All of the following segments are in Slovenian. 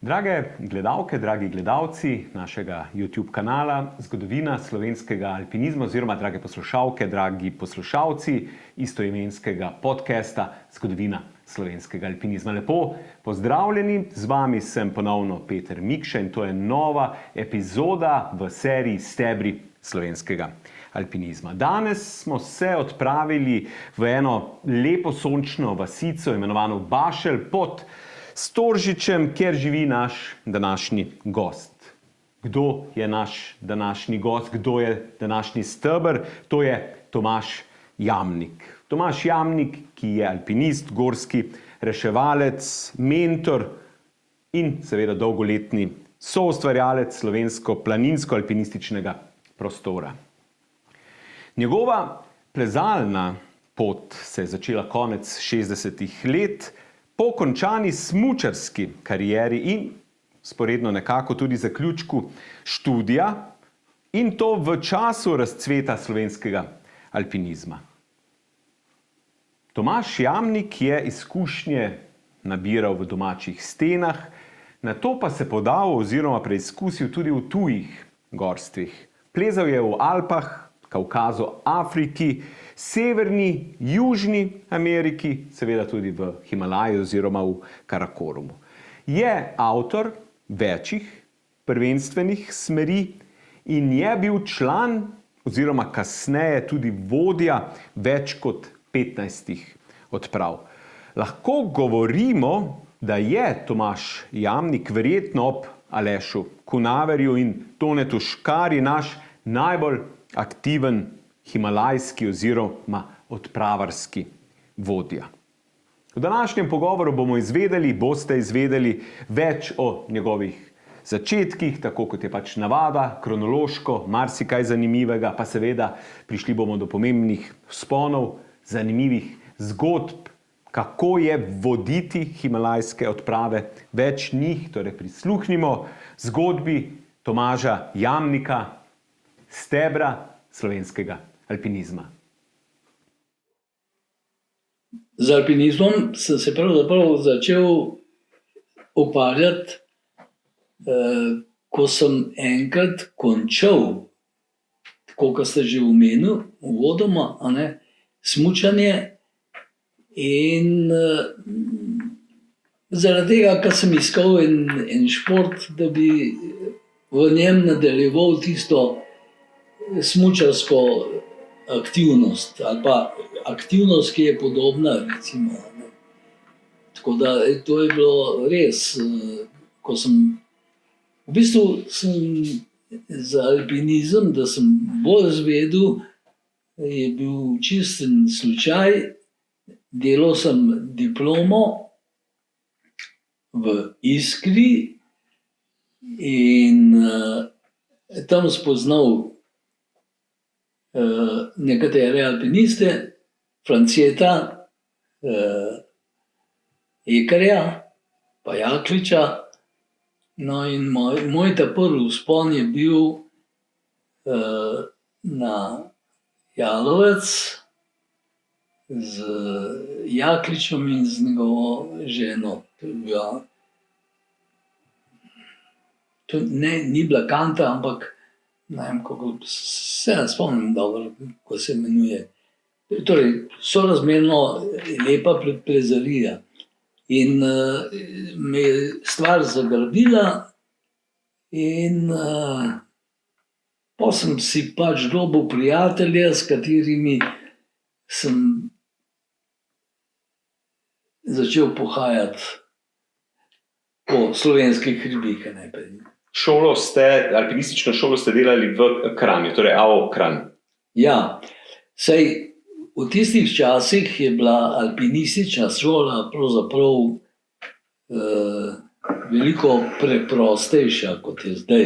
Drage gledalke, dragi gledalci našega YouTube kanala Zgodovina slovenskega alpinizma oziroma drage poslušalke, dragi poslušalci istoimenskega podcasta Zgodovina slovenskega alpinizma. Lepo pozdravljeni, z vami sem ponovno Peter Mikša in to je nova epizoda v seriji Stebri slovenskega alpinizma. Danes smo se odpravili v eno lepo sončno vasico imenovano Bašelj pod Storžičem, kjer živi naš današnji gost. Kdo je naš današnji gost? Kdo je današnji steber? To je Tomaž Jamnik. Tomaž Jamnik, ki je alpinist, gorski reševalec, mentor in seveda dolgoletni soustvarjalec slovensko-planinsko-alpinističnega prostora. Njegova plezalna pot se je začela konec 60-ih let, po končani smučarski karieri in sporedno nekako tudi zaključku študija in to v času razcveta slovenskega alpinizma. Tomaž Jamnik je izkušnje nabiral v domačih stenah, nato pa se podal oziroma preizkusil tudi v tujih gorstvih. Plezal je v Alpah, Kavkazu, Afriki, Severni, Južni Ameriki, seveda tudi v Himalaju oziroma v Karakorumu. Je avtor večjih prvenstvenih smeri in je bil član oziroma kasneje tudi vodja več kot 15 odprav. Lahko govorimo, da je Tomaž Jamnik verjetno ob Alešu Kunaverju in Tonetu Škarji naš najbolj aktiven himalajski oziroma odpravarski vodja. V današnjem pogovoru boste izvedeli več o njegovih začetkih, tako kot je pač navada, kronološko, marsikaj zanimivega, pa seveda prišli bomo do pomembnih vzponov, zanimivih zgodb, kako je voditi himalajske odprave, več njih, torej prisluhnimo zgodbi Tomaža Jamnika, stebra slovenskega alpinizma. Z alpinizmom sem se pravzaprav začel ukvarjati, ko sem enkrat končal, tako kot ste že omenil, uvodoma, smučanje in zaradi tega, ker sem iskal en šport, da bi v njem nadaljeval tisto smučarsko aktivnost ali pa aktivnost, ki je podobna, recimo. Tako da to je bilo res, ko sem v bistvu za alpinizem, da sem bolj izvedel, je bil čisten slučaj. Delal sem diplomo v Iskri in tam spoznal nekatere alpiniste, Franceta, Ekarja, pa Jakliča. No in moj ta prvi vzpon je bil na Jalovec z Jakličem in z njegovo ženo. To ni bila Kanta, ampak ne vem, kako se ne spomnim dobro, kako se imenuje. Torej, sorazmerno lepa plezarija. In me je stvar zagrabila in potem sem si pač dobil prijatelje, s katerimi sem začel pohajati po slovenskih hribih najprej. Alpinistično šolo ste delali v Kranju, torej AO Kranj. Ja, saj v tistih časih je bila alpinistična šola pravzaprav veliko preprostejša, kot je zdaj.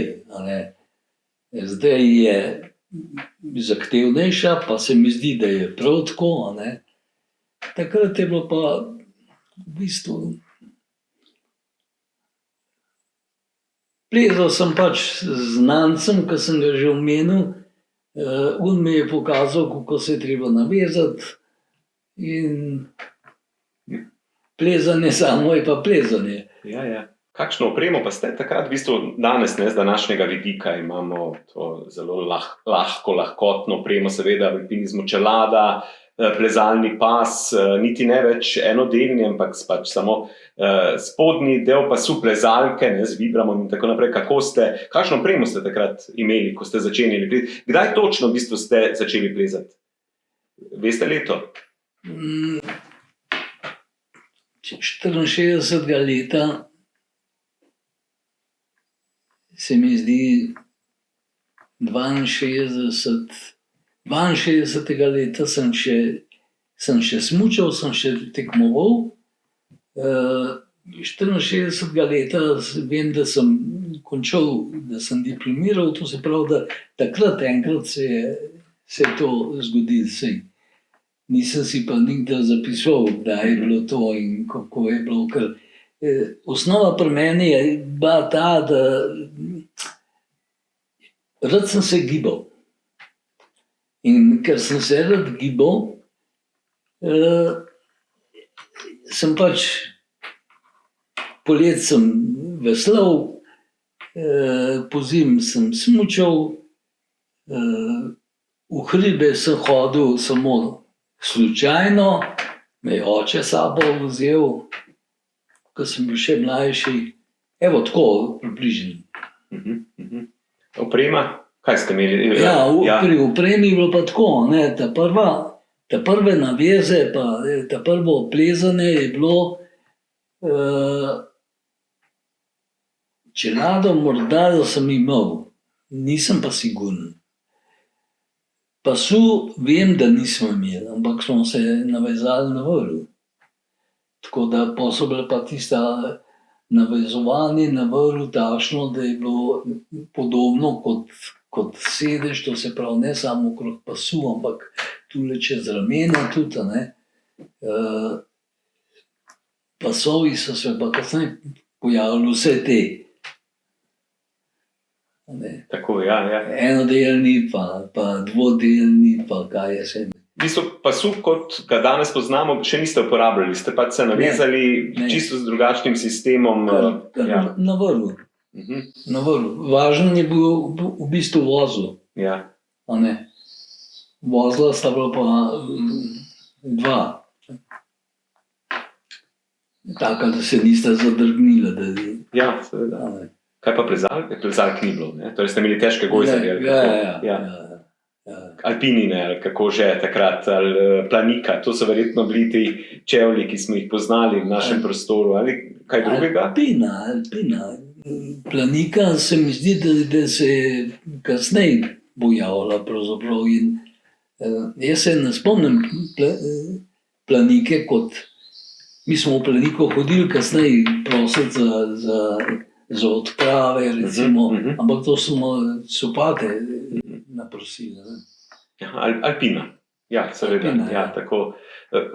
Zdaj je zahtevnejša, pa se mi zdi, da je prav tako. Takrat je bilo pa v bistvu. Plezal sem pač z znancem, ki sem ga že omenil, on mi je pokazal, kako se je treba navezati in plezanje samo je pa plezanje. Ja. Kakšno opremo pa ste takrat, v bistvu danes, ne, z današnjega vidika imamo to zelo lahkotno opremo, seveda v alpinizmu čelada, plezalni pas, niti ne več enodelni, ampak pač samo spodnji del pasu plezalke, ne, z vibramom in tako naprej. Kakšno opremo ste takrat imeli, ko ste začenjali plezati? Kdaj točno v bistvu ste začeli plezati? Veste leto? 64. leta se mi zdi 62. leta sem še smučal, sem še tekmoval. 64. leta vem, da sem končal, da sem diplomiral, to se pravi, da takrat enkrat se je to zgodilo. Nisem si pa nikdar zapisal, kdaj je bilo to in kako je bilo, ker osnova pri meni je bila ta, da rad sem se gibal. In ker sem se rad gibal, sem pač poleti sem veslal, pozimi sem smučal, v hribe sem hodil samo slučajno, me je oče s sabo vzel, ko sem bil še mlajši. Evo, tako, približno. Oprema? Kaj ste imeli? Pri opremi je bilo pa tako, ne, ta prve naveze, pa ta prvo plezanje je bilo čelado morda, da sem imel, nisem pa siguren. Pasu vem, da nismo imeli, ampak smo se navezali na vrv. Tako da pa so bile pa tista navezovanje na vrv takšno, da je bilo podobno kot sedež, to se pravi ne samo okrog pasu, ampak tule čez ramena tudi, ne. Pasovi so se pa kasneje pojavili vse te. Tako, ja. Enodelni, pa dvodelni, pa kaj je še. V bistvu pasu, kot ga danes poznamo, še niste uporabljali, ste pač se navezali čisto z drugačnim sistemom. Na vrv. Na vrv. Važen je bil v bistvu vozel. Ja. Vozla sta bila pa dva. Taka, da se nista zadrgnila. Ja, seveda. Kaj pa plezalk? Plezalk ni bilo, ne? Torej ste imeli težke gojzarje? Ja. Alpinine, ali kako že takrat, ali planika, to so verjetno bili ti čevlji, ki smo jih poznali v našem prostoru, ali kaj drugega? Alpina. Planika se mi zdi, da se je kasneje pojavila pravzaprav in jaz se ne spomnim planike kot, mi smo v planiko hodili kasneje prositi za odprave, recimo, ampak to smo copate naprosili. Alpina, ja, seveda. Ja, tako.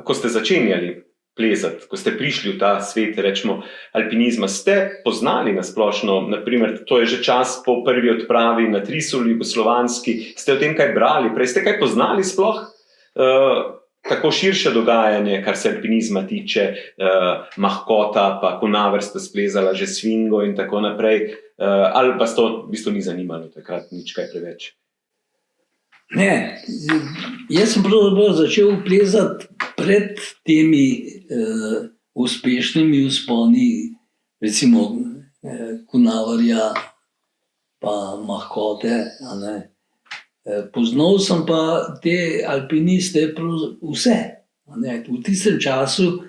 Ko ste začenjali plezati, ko ste prišli v ta svet, rečemo, alpinizma, ste poznali nasplošno, naprimer, to je že čas po prvi odpravi na Trisulu, jugoslovanski, ste o tem kaj brali, prej ste kaj poznali sploh? Tako širše dogajanje, kar se alpinizma tiče, Mahkota, pa Kunaver sta splezala že Svingo in tako naprej, ali vas to v bistvu ni zanimalo takrat nič kaj preveč? Ne, jaz sem pravzaprav začel plezati pred temi uspešnimi vzponi, recimo Kunaverja pa Mahkote, a ne. Poznal sem pa te alpiniste vse. V tistem času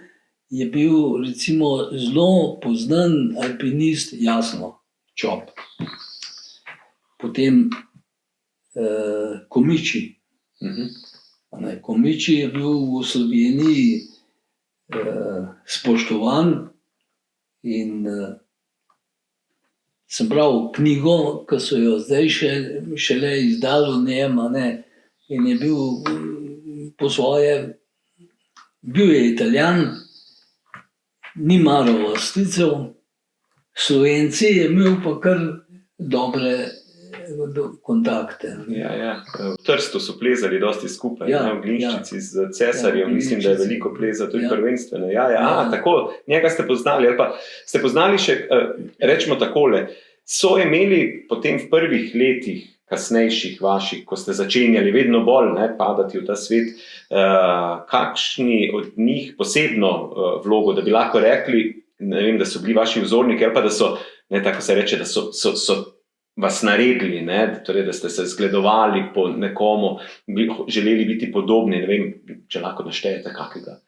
je bil recimo zelo poznan alpinist, jasno, Čop. Potem Komiči. Komiči je bil v Sloveniji spoštovan in sem bral knjigo, ki so jo zdaj šele izdali o njem, in je bil po svoje, bil je Italijan, ni maral Avstrijcev, Slovenci je imel pa kar dobre kontakte. Ja. V Trstu so plezali dosti skupaj, Ja, v Glinščici ja. z Cesarjem, Ja, v mislim, da je Glinščici. veliko plezal, tudi Ja. prvenstveno. Ja. Ja. Tako, njega ste poznali, ali pa ste poznali še, rečemo takole, so imeli potem v prvih letih, kasnejših vaših, ko ste začenjali vedno bolj padati v ta svet, kakšni od njih posebno vlogo, da bi lahko rekli, ne vem, da so bili vaši vzorniki, ali pa da so, tako se reče, da so vas naredili, torej, da ste se zgledovali po nekomu, želeli biti podobni, ne vem, če lahko naštejete kakega,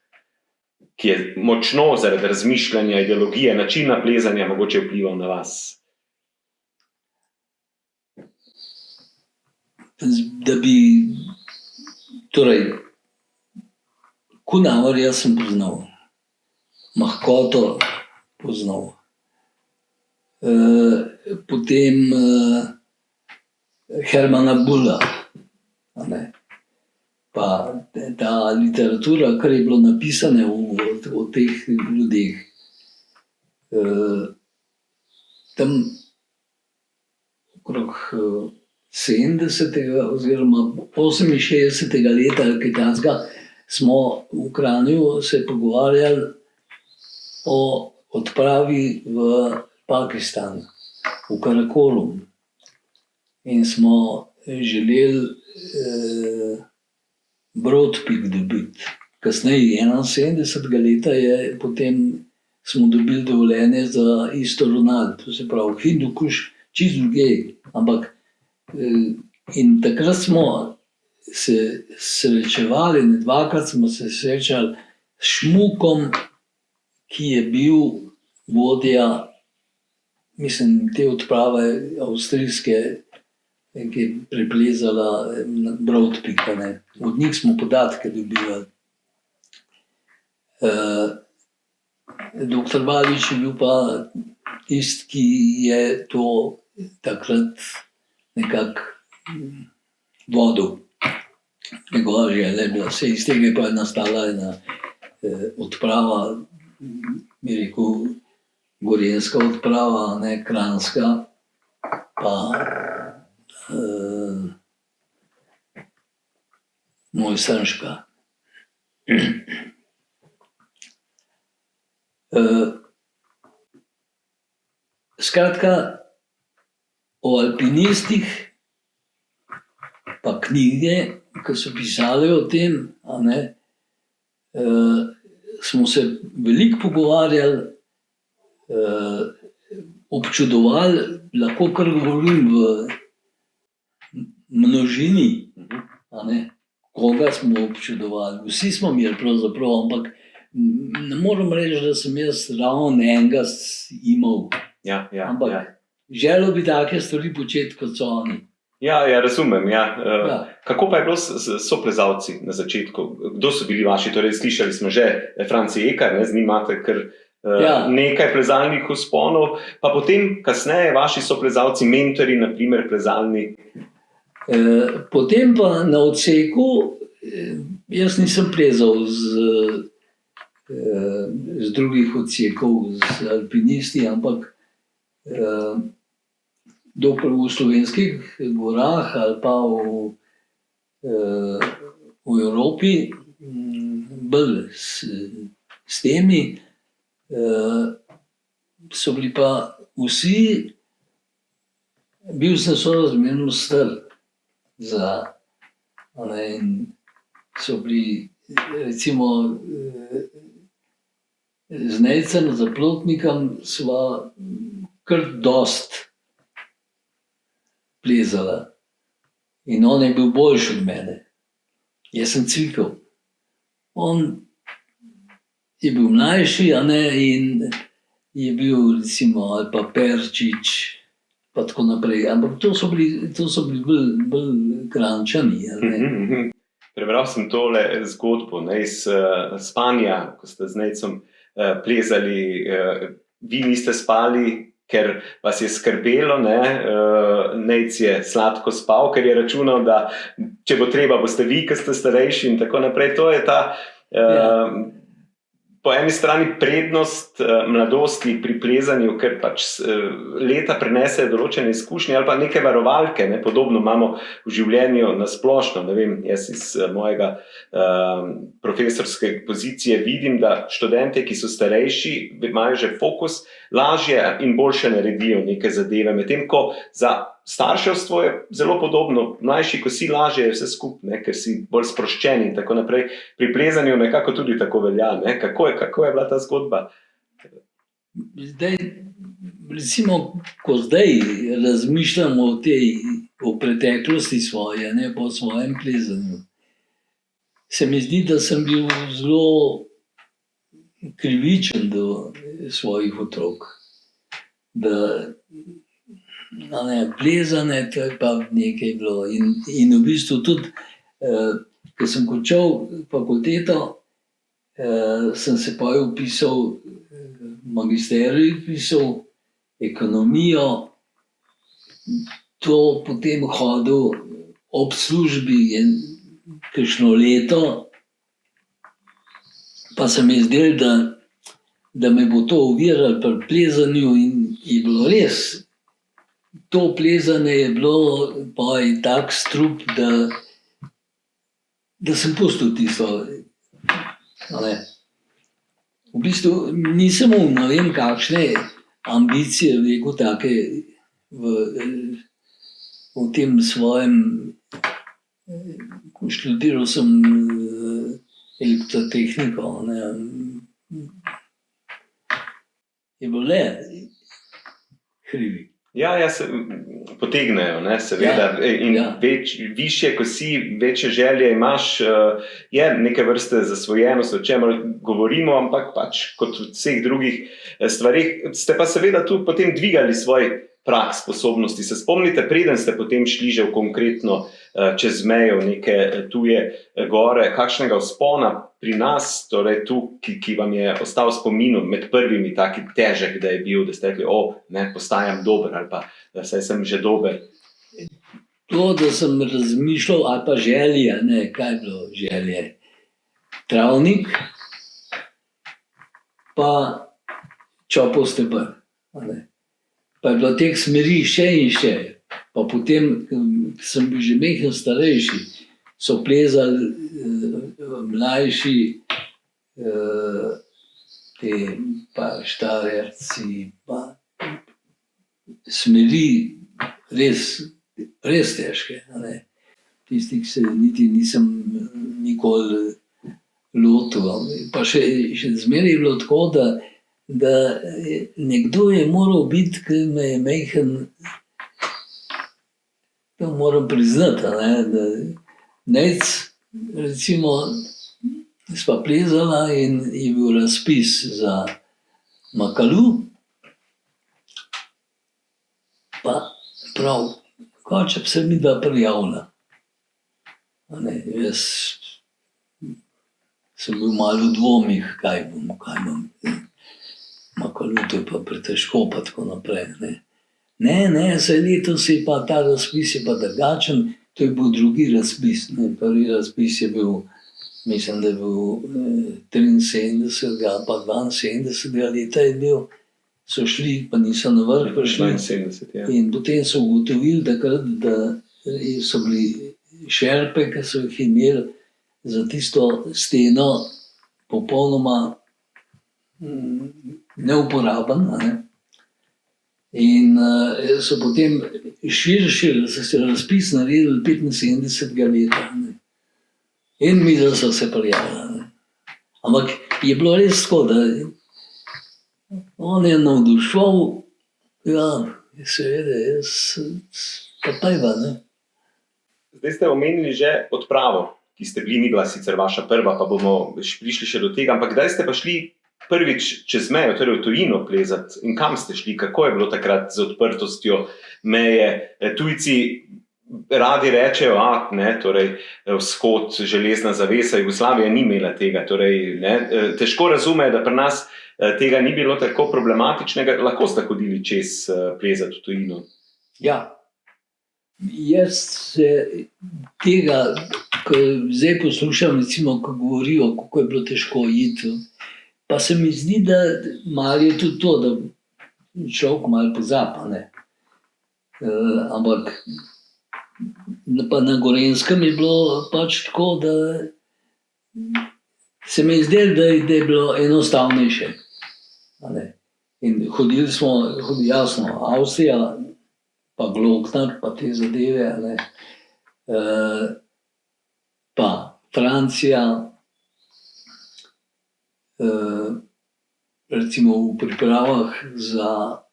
ki je močno zaradi razmišljanja, ideologije, načina plezanja mogoče vplival na vas. Da bi, torej, Kunaverja sem poznal, Mahkoto poznal, potem Hermana Bulla, pa ta literatura, kar je bilo napisane o teh ljudeh. Tam okrog 70. oziroma 68. leta ali kaj takega smo v Kranju se pogovarjali o odpravi v Pakistan, v Karakorum. In smo želeli Broadpeak dobiti. Kasneje, 71. leta je potem smo dobili dovoljenje za isto ravnanje, to se pravi Hindukuš, čisto drugje, ampak in takrat smo se srečevali, dvakrat smo se srečali s Šmukom, ki je bil vodja, mislim, te odprave avstrijske, ki je preplezala Broadpeak, od njih smo podatke dobivali. Doktor Valič je bil pa tisti, ki je to takrat nekako vodil. Njegova želja je bila, iz tega je pa nastala ena odprava, bi rekel, gorenjska odprava, kranjska, pa mojstrška. Skratka, o alpinistih pa knjige, ki so pisale o tem, smo se veliko pogovarjali, občudovali, lahko kar govorim v množini, koga smo občudovali. Vsi smo imeli pravzaprav, ampak ne morem reči, da sem jaz ravno enega imel. Ampak želel bi take stvari početi, kot so oni. Ja, razumem. Kako pa je bilo s soplezalci na začetku? Kdo so bili vaši? Torej, slišali smo že Franci Ekar, z njim imate kar nekaj plezalnih vzponov, pa potem kasneje vaši soplezalci, mentori, na primer plezalni. Potem pa na odseku, jaz nisem plezal z drugih odsekov, z alpinisti, ampak dokler v slovenskih gorah ali pa v Evropi, bolj s temi, so bili pa vsi, bil sem sorazmerno star za, in so bili, recimo, z Nejcem, Zaplotnikom sva kar dost plezala. In on je bil boljši od mene. Jaz sem cvikal. On je bil mlajši, in je bil, recimo, ali pa Perčič, pa tako naprej. Ampak to so bili bolj Kranjčani. Prebral sem tole zgodbo iz spanja, ko ste z Nejcem plezali. Vi niste spali, ker vas je skrbelo, Nejc je sladko spal, ker je računal, da če bo treba, boste vi, ki ste starejši in tako naprej. To je ta po eni strani prednost mladosti pri plezanju, ker pač leta prinesejo določene izkušnje ali pa neke varovalke, ne? Podobno imamo v življenju nasplošno. Ne vem, jaz iz mojega profesorske pozicije vidim, da študente, ki so starejši, imajo že fokus, lažje in boljše naredijo neke zadeve, medtem ko za starševstvo je zelo podobno. Mlajši, ko si, lažje je vse skupaj, ker si bolj sproščen in tako naprej. Pri plezanju nekako tudi tako velja. Ne? Kako je bila ta zgodba? Zdaj, recimo, ko zdaj razmišljam o preteklosti svoje, ne, po svojem plezanju, se mi zdi, da sem bil zelo krivičen do svojih otrok. Plezanje, to je pa nekaj bilo. In v bistvu tudi, ko sem končal fakulteto, sem se pa vpisal, magisterij vpisal, ekonomijo, to potem hodil ob službi kakšno leto, pa se mi je zdelo, da me bo to oviralo pri plezanju in je bilo res. To plezanje je bilo pa tak strup, da sem pustil tisto. V bistvu nisem imel ne vem kakšne ambicije, rekel take v tem svojem, študiral sem elektrotehniko. Je bilo le krivi. Ja, se potegnejo, ne, seveda. In višje, ko si, večje želje imaš, je neke vrste zasvojenost, o čemer govorimo, ampak pač kot v vseh drugih stvarih. Ste pa seveda tu potem dvigali svoj prag sposobnosti. Se spomnite, preden ste potem šli že konkretno čez mejo neke tuje gore, kakšnega vzpona pri nas, torej tu, ki vam je ostal spomin med prvimi taki težek, da je bil, da ste rekli, postajam dober ali pa saj sem že dober? To, da sem razmišljal, ali pa želje, kaj je bilo želje? Travnik, pa Čopov steber. Pa je bilo teh smeri še in še. Pa potem, ko sem bil že majhen starejši, so plezali mlajši, pa Štajerci, pa smeri res težke. Tistih se niti nisem nikoli lotil. Pa še zmeraj je bilo tako, da nekdo je moral biti, ki me je majhen, to moram priznati, da Nejc, recimo, sva plezala in je bil razpis za Makalu, pa prav, če bi se midva prijavila. Jaz sem bil malo v dvomih, kaj bom. Makalu, to je pa pretežko, pa tako naprej. Ne, saj letos je pa ta razpis je pa drugačen, to je bil drugi razpis. Prvi razpis je bil, mislim, da je bil 73. pa 72. leta je bil, so šli, pa niso na vrh prišli. 72, ja. In potem so ugotovili, da so bili šerpe, ki so jih imeli za tisto steno popolnoma neuporaben. In so potem širšili, so se razpis naredili 75. leta. In midva so se prijavila. Ampak je bilo res tako, da on je navduševal, seveda, jaz pa tajva. Zdaj ste omenili že odpravo, ki ste bili, ni bila sicer vaša prva, pa bomo prišli še do tega, ampak kdaj ste pa šli prvič čez mejo, torej v tujino plezati, in kam ste šli, kako je bilo takrat z odprtostjo meje? Tujci radi rečejo, torej vzhod, železna zavesa, Jugoslavija ni imela tega, torej težko razume, da pri nas tega ni bilo tako problematičnega, lahko ste hodili čez plezati v tujino. Ja, jaz se tega, ko zdaj poslušam, recimo, ko govorijo, kako je bilo težko iti, Pa se mi zdi, da malo je tudi to, da človek malo pozapa, ne. Ampak pa na Gorenjskem je bilo pač tako, da se mi je zdelo, da je bilo enostavnejše. A ne. In hodili smo, jasno, Avstrija, pa Gloknar, pa te zadeve, a ne. Pa Francija, recimo v pripravah za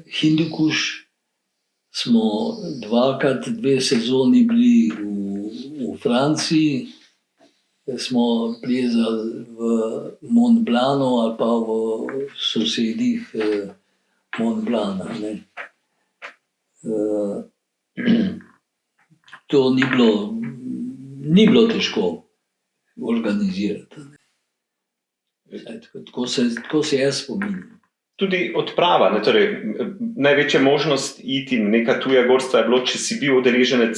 Hindukuš smo dvakrat 2 sezoni bili v Franciji, smo plezali v Mont Blancu ali pa v sosedih Mont Blanca, ne. To ni bilo težko organizirati. Tako se jaz spominjam. Tudi odprava, ne, torej, največja možnost iti na neka tuja gorstva je bilo, če si bil udeleženec,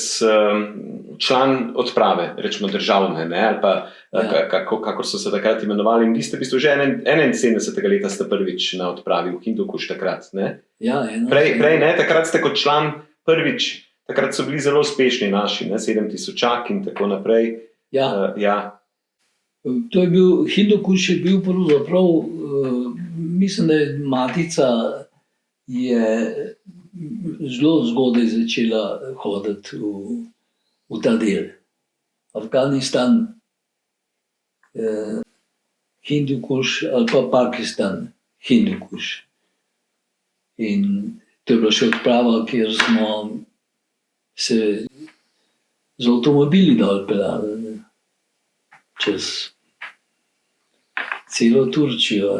član odprave, rečemo državne, ne, ali pa kakor so se takrat imenovali. In vi ste v bistvu že 71. leta ste prvič na odpravi v Hindukuš takrat, ne? Ja, Prej ne, takrat ste kot član prvič, takrat so bili zelo uspešni naši, ne, 7000 in tako naprej. Ja. To je bil, Hindukuš je bil pravzaprav, mislim, da je Matica je zelo zgodaj začela hoditi v ta del. Afganistan, Hindukuš ali pa Pakistan, Hindukuš. In to je bila še odprava, kjer smo se z avtomobili dol peljali čez celo Turčijo.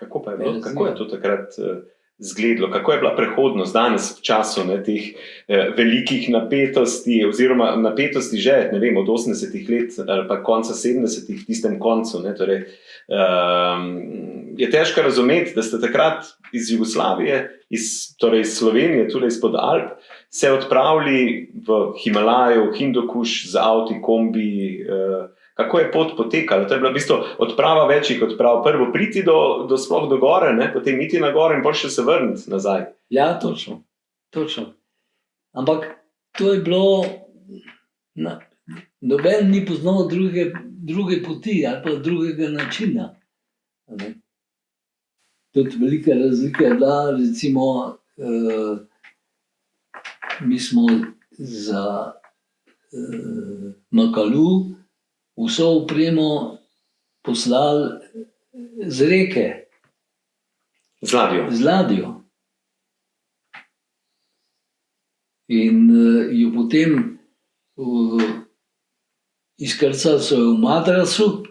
Kako je to takrat izgledalo? Kako je bila prehodnost danes v času, ne, teh velikih napetosti, oziroma napetosti že, ne vem, od 80. let ali pa konca 70. v tistem koncu, ne, torej, je težko razumeti, da ste takrat iz Jugoslavije, torej iz Slovenije, tudi izpod Alp, se odpravili v Himalajo, v Hindukuš z avti, kombi. Kako je pot potekala? To je bila v bistvu odprava večjih odprav. Prvo priti sploh do gore, ne? Potem iti na gore in potem še se vrniti nazaj. Ja, točno. Ampak to je bilo, noben ni poznal druge poti ali pa drugega načina. Tudi velika razlika je bila, recimo, mi smo za Makalu vso opremo poslali z reke. Z ladjo. In jo potem izkrcali so jo v Madrasu.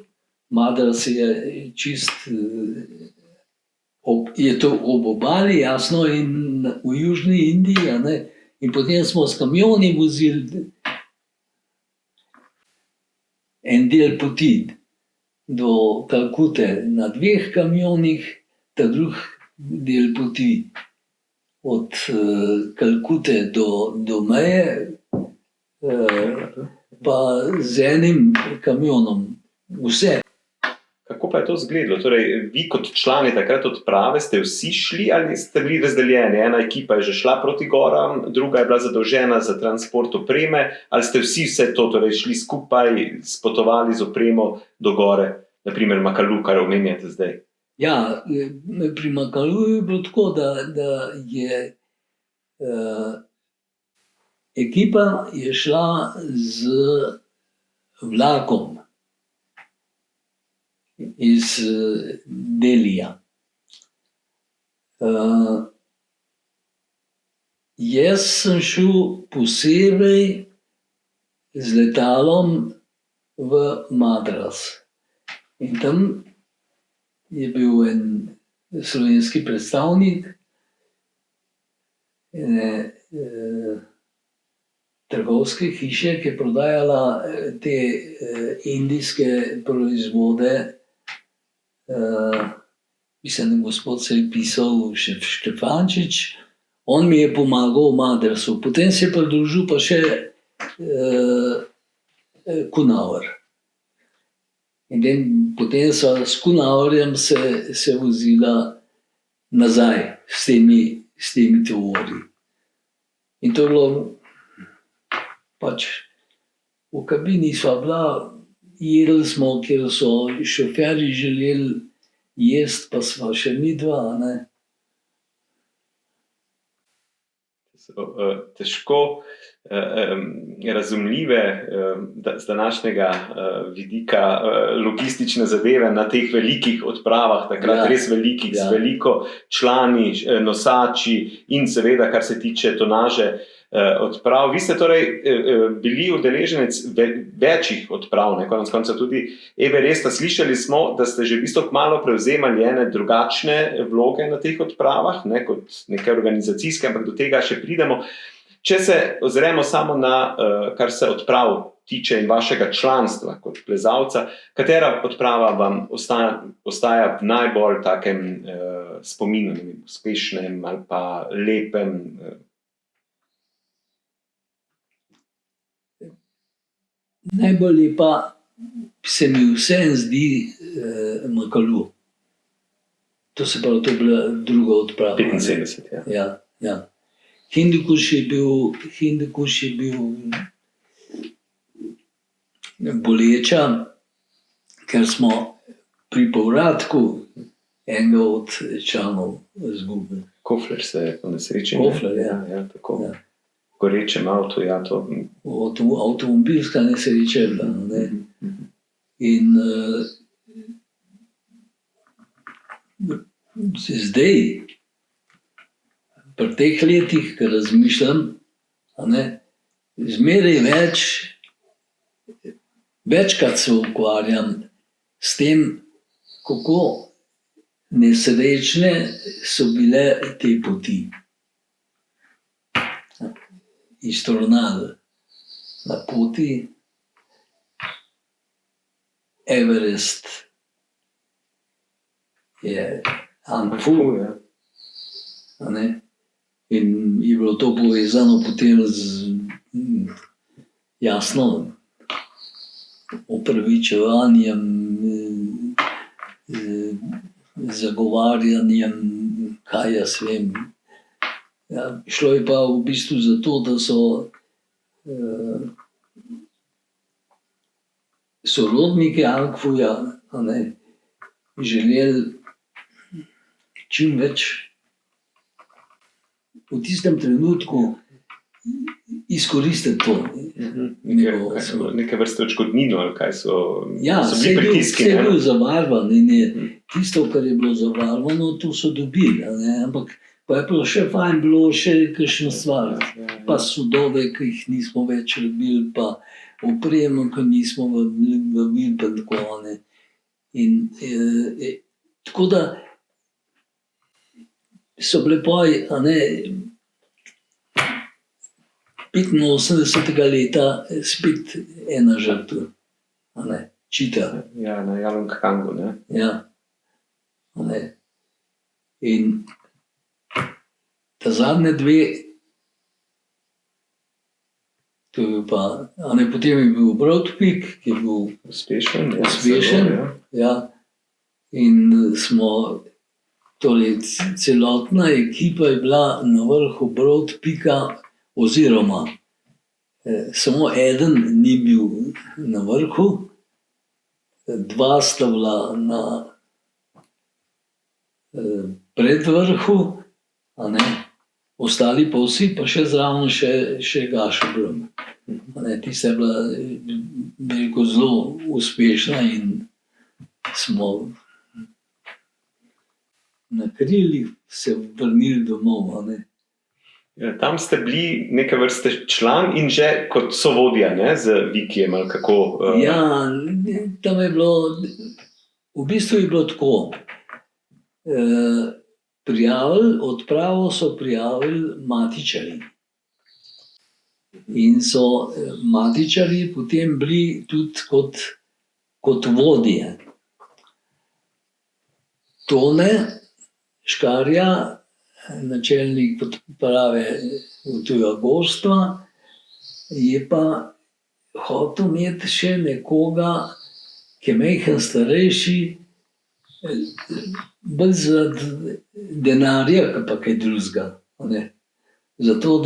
Madras je čist, je to ob obali, jasno, in v južni Indiji, a ne. In potem smo s kamioni vozili en del poti do Kalkute na 2 kamionih, ta drug del poti od Kalkute do meje, pa z enim kamionom. Vse. Kako pa je to izgledalo? Torej, vi kot člani takrat odprave ste vsi šli ali ste bili razdeljeni? Ena ekipa je že šla proti goram, druga je bila zadolžena za transport opreme, ali ste vse to, torej, šli skupaj, spotovali z opremo do gore, naprimer Makalu, kar omenjate zdaj? Ja, pri Makalu je bilo tako, da je ekipa je šla z vlakom iz Delija. Jaz sem šel posebej z letalom v Madras. In tam je bil en slovenski predstavnik ene trgovske hiše, ki je prodajala te indijske proizvode. Mislim, da gospod se je pisal Štefančič. On mi je pomagal v Madrasu. Potem se je pridružil pa še Kunaver. In potem sva s Kunaverjem se vozila nazaj s temi tovori. In to je bilo pač v kabini sva bila, jedli smo, kjer so šoferji želeli jesti, pa sva še midva, ne. Težko razumljive z današnjega vidika logistične zadeve na teh velikih odpravah, takrat res velikih, z veliko člani, nosači in seveda, kar se tiče tonaže odprav. Vi ste torej bili udeleženec večjih odprav, konec koncev tudi Everesta. Slišali smo, da ste že v bistvu kmalu prevzemali ene drugačne vloge na teh odpravah, ne kot neke organizacijske, ampak do tega še pridemo. Če se ozremo samo na, kar se odprav tiče in vašega članstva kot plezalca, katera odprava vam ostaja v najbolj takem spominu, uspešnem ali pa lepem? Najbolj lepa se mi vseeno zdi Makalu. To se pravi, to je bila druga odprava. 75, ja. Ja. Hindukuš je bil boleča, ker smo pri povratku enega od članov izgubili. Kofler se je ponesrečil. Kofler, ja. Tako. Ja. Gorečem avtu, ja, to. Avtomobilska nesreča je bila, ne. In zdaj, pri teh letih, ko razmišljam, zmeraj večkrat se ukvarjam s tem, kako nesrečne so bile te poti. Iz Tornada na poti Everest je Angfu, in je bilo to povezano potem z jasno opravičevanjem, zagovarjanjem, kaj jaz vem. Ja, šlo je pa v bistvu za to, da so sorodniki Angfuja želeli čim več v tistem trenutku izkoristiti to. Neke vrste odškodnino, ali kaj so bili pritiski. Vse je bil zavarvan in tisto, kar je bilo zavarvano, to so dobili, ampak pa je bilo še fajn, bilo še kakšna stvar, pa sodove, ki jih nismo več rabili, pa opremo, ki nismo vabili, pa tako. In tako da so bile poj, 85. leta spet ena žrtev, Čita. Ja, na Jalongkangu, ne? Ja. In ta zadnje dve, to je pa, potem je bil Broad Peak, ki je bil uspešen, ja. In smo, torej celotna ekipa je bila na vrhu Broad Peaka, oziroma samo eden ni bil na vrhu, dva sta bila na predvrhu, ostali pa vsi, pa še zraven še Gaša Brum. Tista je bila, bi rekel, zelo uspešna in smo na krilih se vrnili domov. Tam ste bili neke vrste član in že kot sovodja, z Vikijem, ali kako? Ja, tam je bilo, v bistvu je bilo tako. Odpravo so prijavili matičarji. In so matičarji potem bili tudi kot vodje. Tone Škarja, načelnik odprave v tuja goststva, je pa hotel imeti še nekoga, ki je majhen starejši, bolj zaradi denarja, pa kaj drugega. Zato,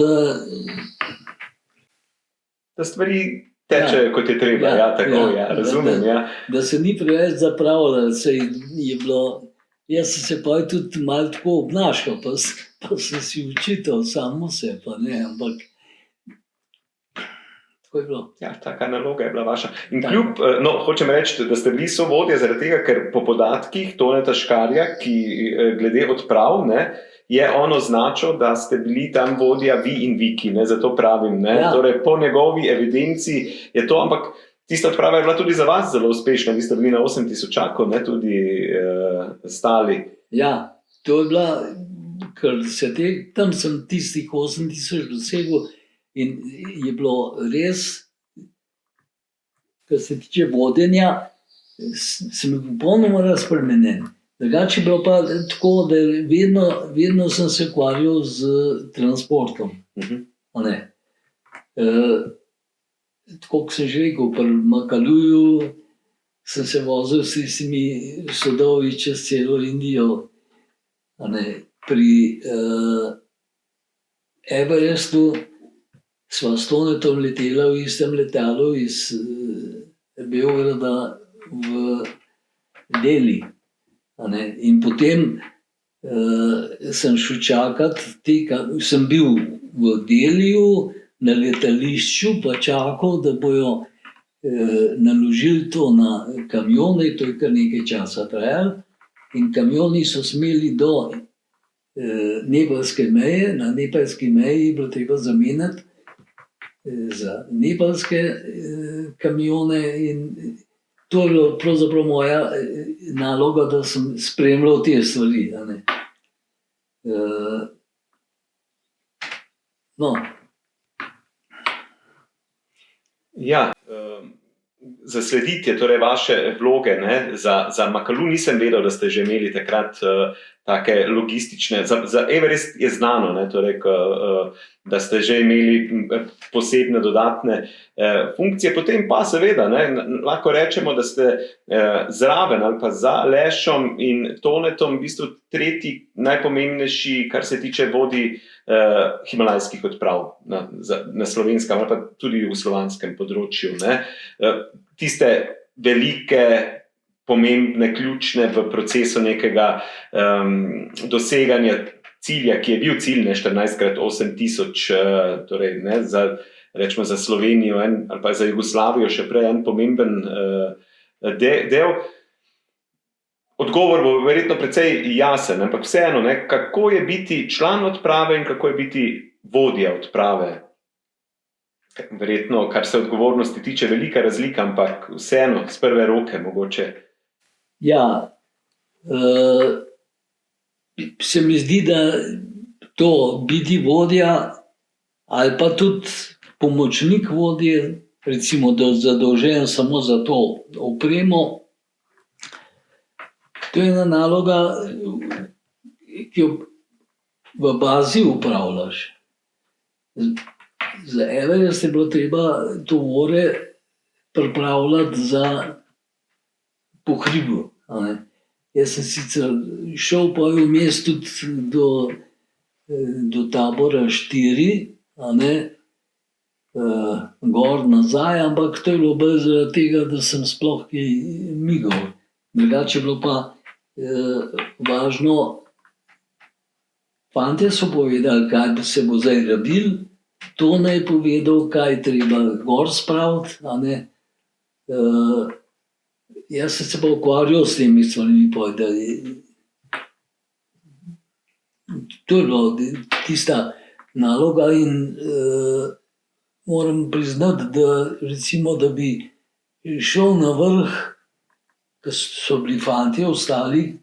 Da stvari tečejo, kot je treba. Razumem. Da se ni preveč zapravljalo, jaz sem se pa tudi malo tako obnašal, pa sem si učital samo se, pa ne, ampak tako je bilo. Ja, taka naloga je bila vaša. In kljub, hočem reči, da ste bili sovodje zaradi tega, ker po podatkih Toneta Škarja, ki glede odprav, je on označil, da ste bili tam vodja vi in Viki, zato pravim. Torej, po njegovi evidenci je to, ampak tista odprava je bila tudi za vas zelo uspešna. Vi ste bili na 8000 tudi stali. Ja, to je bila, ker tam sem tistih 8000 dosegel in je bilo res, kar se tiče vodenja, sem bil popolnoma razpremenjen. Drugače je bilo pa tako, da vedno sem se ukvarjal z transportom. Tako, kot sem že rekel, pri Makaluju sem se vozil s tistimi sodovi čez celo Indijo. Pri Everestu sva s Tonetom letela v istem letalu iz Beograda v Delhi. In potem sem šel čakati, sem bil v Deliju na letališču, pa čakal, da bojo naložili to na kamione, to je kar nekaj časa trajalo. In kamioni so smeli do nepalske meje, na nepalski meji je bilo treba zamenjati za nepalske kamione in to je bila pravzaprav moja naloga, da sem spremljal te stvari. Ja, zaslediti je torej vaše vloge. Za Makalu nisem vedel, da ste že imeli takrat take logistične. Za Everest je znano, torej, da ste že imeli posebne dodatne funkcije. Potem pa seveda, lahko rečemo, da ste zraven ali pa za Lešom in Tonetom v bistvu tretji najpomembnejši, kar se tiče vodij himalajskih odprav na slovenskem ali pa tudi jugoslovanskem področju. Tiste velike, pomembne, ključne v procesu nekega doseganja cilja, ki je bil cilj 14x8000, torej rečemo za Slovenijo ali pa za Jugoslavijo še prej en pomemben del. Odgovor bo verjetno precej jasen, ampak vseeno, kako je biti član odprave in kako je biti vodja odprave? Verjetno, kar se odgovornosti tiče, velika razlika, ampak vseeno, z prve roke mogoče. Ja, se mi zdi, da to biti vodja ali pa tudi pomočnik vodje, recimo, da je zadolžen samo za to opremo, to je ena naloga, ki jo v bazi upravljaš. Za Everest je bilo treba tovore pripravljati za po hribu. Jaz sem sicer šel pa vmes tudi do tabora 4, gor nazaj, ampak to je bilo bolj zaradi tega, da sem sploh kaj migal. Drugače je bilo pa važno, fantje so povedali, kaj se bo zdaj rabil, to naj je povedal, kaj treba gor spraviti. Jaz sem se pa ukvarjal s temi stvarmi, to je bila tista naloga in moram priznati, da recimo, da bi šel na vrh, ko so bili fantje ostali,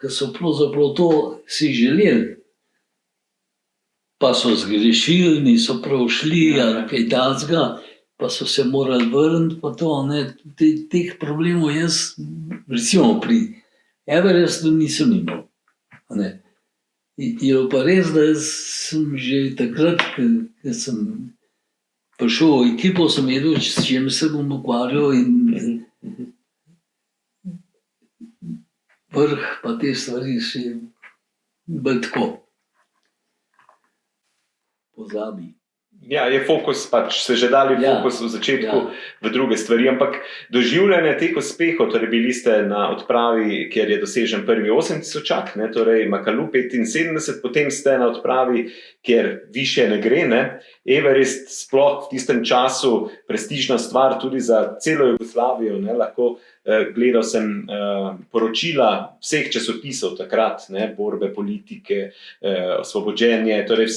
ki so pravzaprav to si želeli, pa so zgrešili, niso prav šli ali kaj takega, pa so se morali vrniti, pa to, teh problemov jaz, recimo pri Everestu nisem imel. Je pa res, da sem že takrat, ko sem prišel v ekipo, sem vedel, s čim se bom ukvarjal in vrh pa te stvari si bolj tako pozabi. Ja, je fokus pač, se že dali fokus v začetku v druge stvari, ampak doživljanje teh uspehov, torej bili ste na odpravi, kjer je dosežen prvi 8000-ak, torej Makalu 75, potem ste na odpravi, kjer više ne gre, Everest sploh v tistem času prestižna stvar tudi za celo Jugoslavijo, lahko gledal sem poročila vseh časopisov takrat, borbe, politike, osvobođenje, torej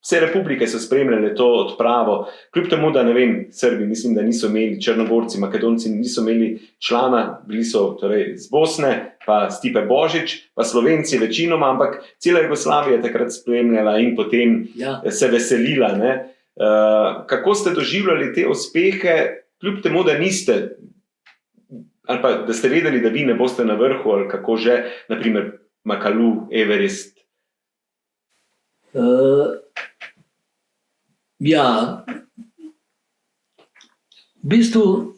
vse republike so spremljale to odpravo, kljub temu, da ne vem, Srbi mislim, da niso imeli, Črnogorci, Makedonci niso imeli člana, bili so torej z Bosne, pa Stipe Božič, pa Slovenci večinoma, ampak cela Jugoslavija je takrat spremljala in potem se veselila. Kako ste doživljali te uspehe, kljub temu, da niste, ali pa da ste vedeli, da vi ne boste na vrhu, ali kako že, naprimer Makalu, Everest? V bistvu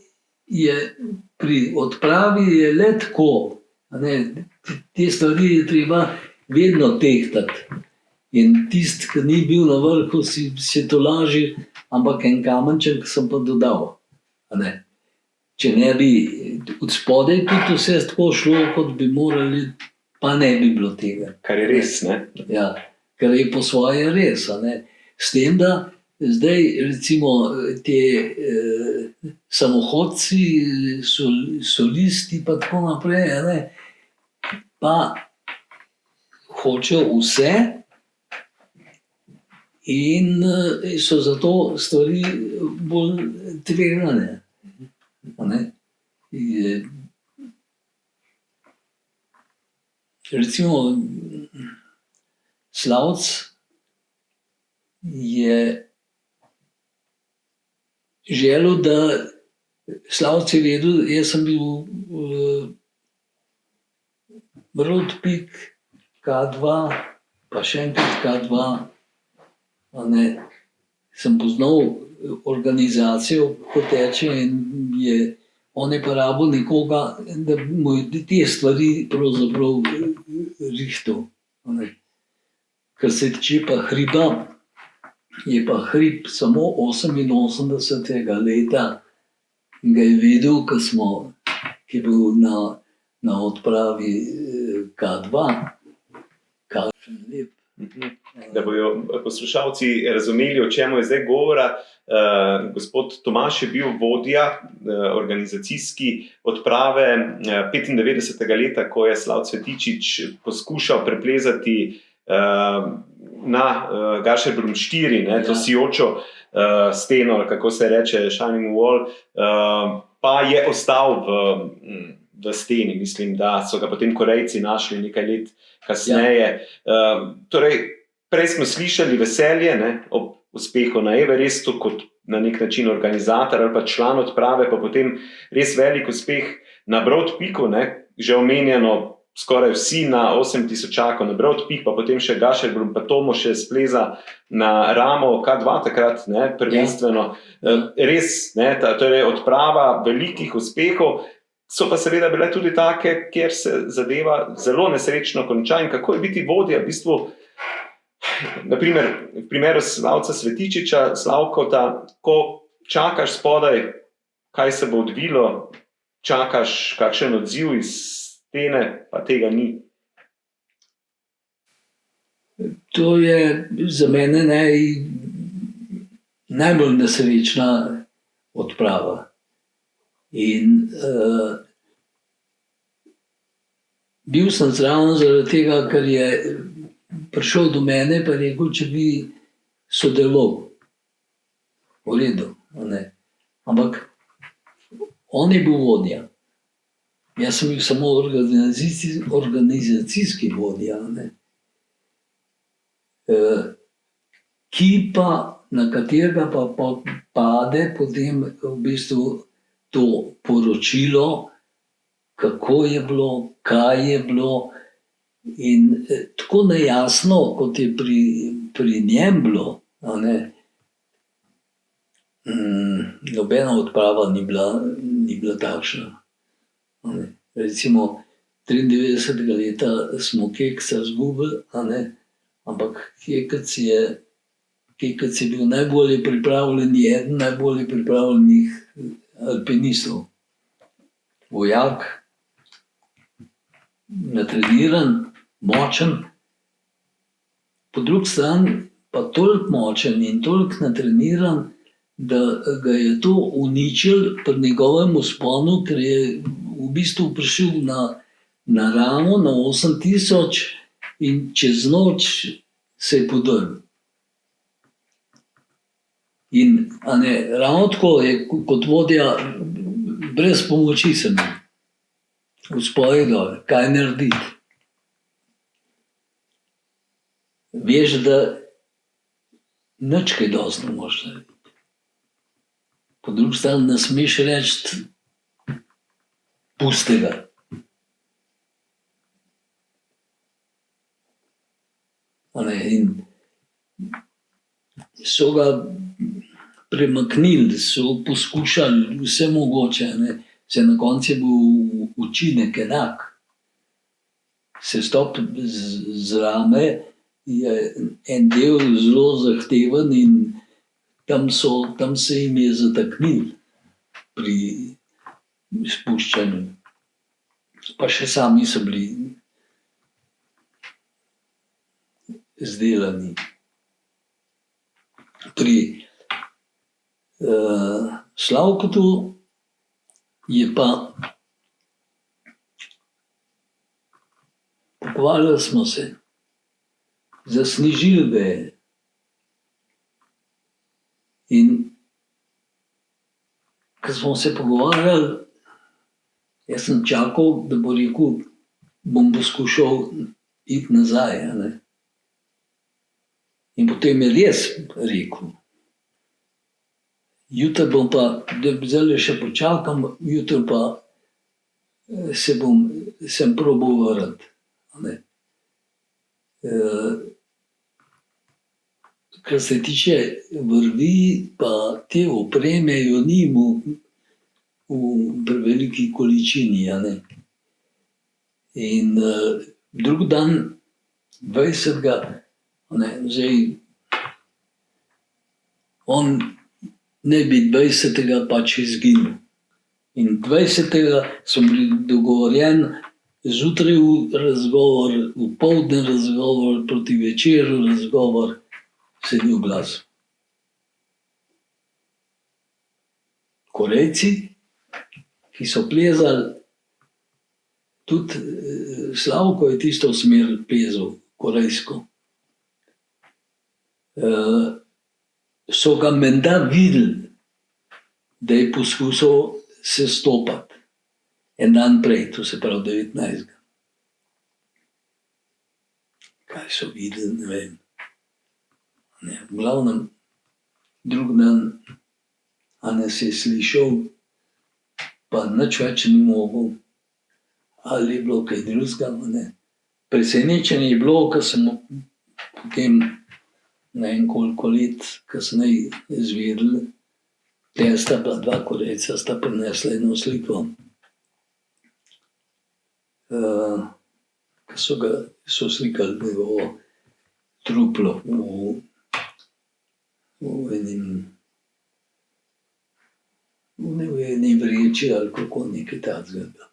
je pri odpravi je le tako, te stvari je treba vedno tehtati. In tisti, ki ni bil na vrhu, si to laži, ampak en kamenček sem pa dodal. Če ne bi od spodaj tudi vse tako šlo, kot bi morali, pa ne bi bilo tega. Kar je res, Ja, kar je po svoje res. S tem, da zdaj recimo te samohodci, solisti pa tako naprej, pa hočejo vse in so zato stvari bolj tvegane. Recimo Slavc je želel, da Slavc je vedel, jaz sem bil Broad Peak K2, pa še enkrat K2, sem poznal organizacijo, kako teče in on je pa rabil nekoga, da mu je te stvari pravzaprav rihtal. Kar se tiče pa hriba, je pa hrib samo 88. leta in ga je vedel, ki je bil na odpravi K2, kakšen lep. Da bojo poslušalci razumeli, o čemu je zdaj govora. Gospod Tomaž je bil vodja organizacijski odprave 95. leta, ko je Slavc Svetičič poskušal preplezati na Gašerbrum 4, to sijočo steno, kako se reče, Shining Wall, pa je ostal v steni. Mislim, da so ga potem Korejci našli nekaj let kasneje. Torej, prej smo slišali veselje ob uspehu na Everestu kot na nek način organizator ali pa član odprave, pa potem res velik uspeh na Broad Peaku, že omenjeno skoraj vsi na 8000-ako na Broad Peak, pa potem še Gašerbrum, pa Tomo še spleza na ramo K2 takrat, prvenstveno. Res, torej odprava velikih uspehov, so pa seveda bile tudi take, kjer se zadeva zelo nesrečno konča. In kako je biti vodja, v bistvu, naprimer, v primeru Slavca Svetičiča, Slavkota, ko čakaš spodaj, kaj se bo odvilo, čakaš kakšen odziv iz stene, pa tega ni. To je za mene najbolj nesrečna odprava. In bil sem zraven zaradi tega, ker je prišel do mene pa rekel, če bi sodeloval. V redu, ampak on je bil vodja. Jaz sem bil samo organizacijski vodja. Ki pa, na katerega pa pade potem v bistvu to poročilo, kako je bilo, kaj je bilo. In tako nejasno, kot je pri njem bilo, nobena odprava ni bila takšna. Recimo 93. leta smo Kekca izgubili, ampak Kekec je bil najbolje pripravljen, eden najbolje pripravljenih alpinistov. Vojak, natreniran, močen, po drugi strani pa toliko močen in toliko natreniran, da ga je to uničilo pri njegovem vzponu, ker je v bistvu prišel na ramo, na 8000 in čez noč se je podrl. In ravno tako je kot vodja brez pomoči sem v spodaj dol, kaj narediti. Veš, da nič kaj dosti ne moreš narediti. Po drugi strani ne smeš reči pustega. In so ga premaknili, so poskušali vse mogoče, se na koncu je bil učinek enak. Sestop z rame je en del zelo zahteven in tam se jim je zataknil pri spuščanju. Pa še sami so bili zdelani. Pri Slavkotu je pa pogovarjali smo se, zasnežil ga je. In ko smo se pogovarjali, jaz sem čakal, da bo rekel, bom poskušal iti nazaj. In potem je res rekel, jutri bom pa, da zdaj še počakam, jutri pa sem probal vrniti. Kar se tiče vrvi, pa te opreme jo ni v preveliki količini. In drug dan, 20. Zdaj, on ne bi 20. pač izginil. In 20. smo bili dogovorjeni, zjutraj razgovor, v poldne razgovor, proti večeru razgovor, se ni oglasil. Korejci, ki so plezali, tudi Slavko je tisto smer plezal, korejsko, so ga menda videli, da je poskusil se stopati en dan prej, to se pravi 19. Kaj so videli, ne vem. V glavnem, drug dan se je slišal, pa nič več ni mogel, ali je bilo kaj drugega. Presenečenje je bilo, ko sem potem ne vem koliko let kasneje izvedel, tle sta bila dva Korejca, sta prinesla eno sliko, ko so slikali njegovo truplo v eni vreči ali kako nekaj takega.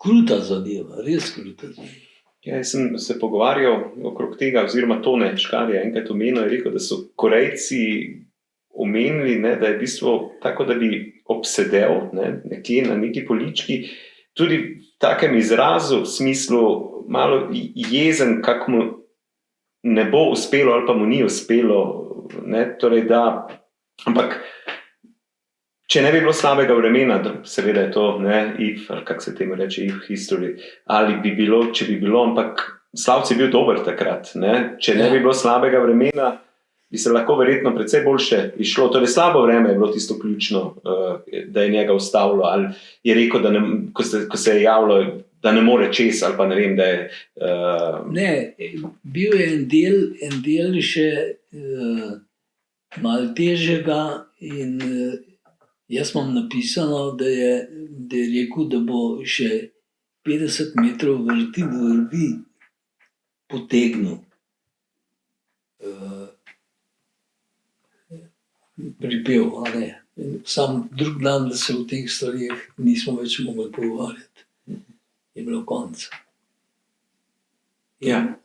Kruta zadeva, res kruta zadeva. Ja, jaz sem se pogovarjal okrog tega, oziroma Tone Škarje enkrat omenil, je rekel, da so Korejci omenili, da je v bistvu tako, da bi obsedel nekje na neki polički, tudi v takem izrazu, v smislu malo jezen, kako mu ne bo uspelo ali pa mu ni uspelo, torej da, ampak če ne bi bilo slabega vremena, seveda je to, if, ali kako se temu reče, if history, ali bi bilo, če bi bilo, ampak Slavci je bil dober takrat, če ne bi bilo slabega vremena, bi se lahko verjetno precej boljše išlo. Torej, slabo vreme je bilo tisto ključno, da je njega ustavilo, ali je rekel, da ko se je javilo, da ne more čez, ali pa ne vem, da je. Ne, bil je en del še malo težjega in jaz imam napisano, da je rekel, da bo še 50 metrov vrvi potegnil. Pripel, a ne. Sam drug dan, da se o teh stvarih nismo več mogli pogovarjati. Je bilo konec. Ja.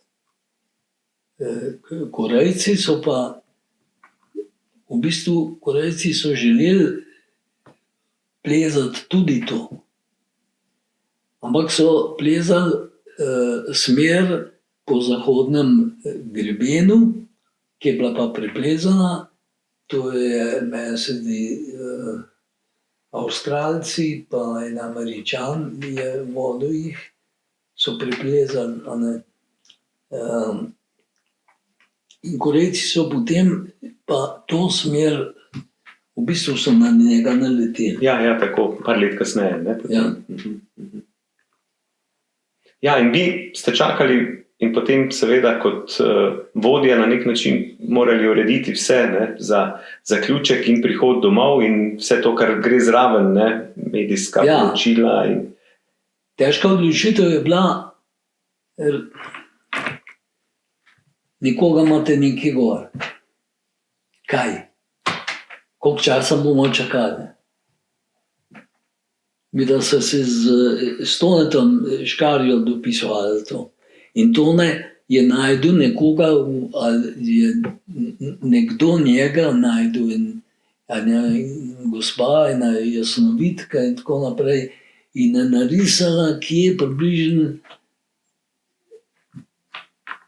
Korejci so pa, v bistvu Korejci so želeli plezati tudi to. Ampak so plezali smer po zahodnem grebenu, ki je bila pa preplezana. To je, meni se zdi, Avstralci pa en Američan je vodil jih, so preplezali, a ne. In Korejci so potem pa to smer, v bistvu so na njega naleteli. Ja, tako, par let kasneje. Ne? Ja. Ja, in vi ste čakali in potem seveda kot vodja na nek način morali urediti vse, ne, za zaključek in prihod domov in vse to, kar gre zraven, ne, medijska poročila. Težka odločitev je bila, nekoga imate nekaj gor. Kaj? Koliko časa bomo čakali? Midva sva se s Tonetom Škarjo dopisovali to. In Tone je našel nekoga, ali je nekdo njega našel, ena gospa, ena jasnovidka in tako naprej, in je narisala, kje približno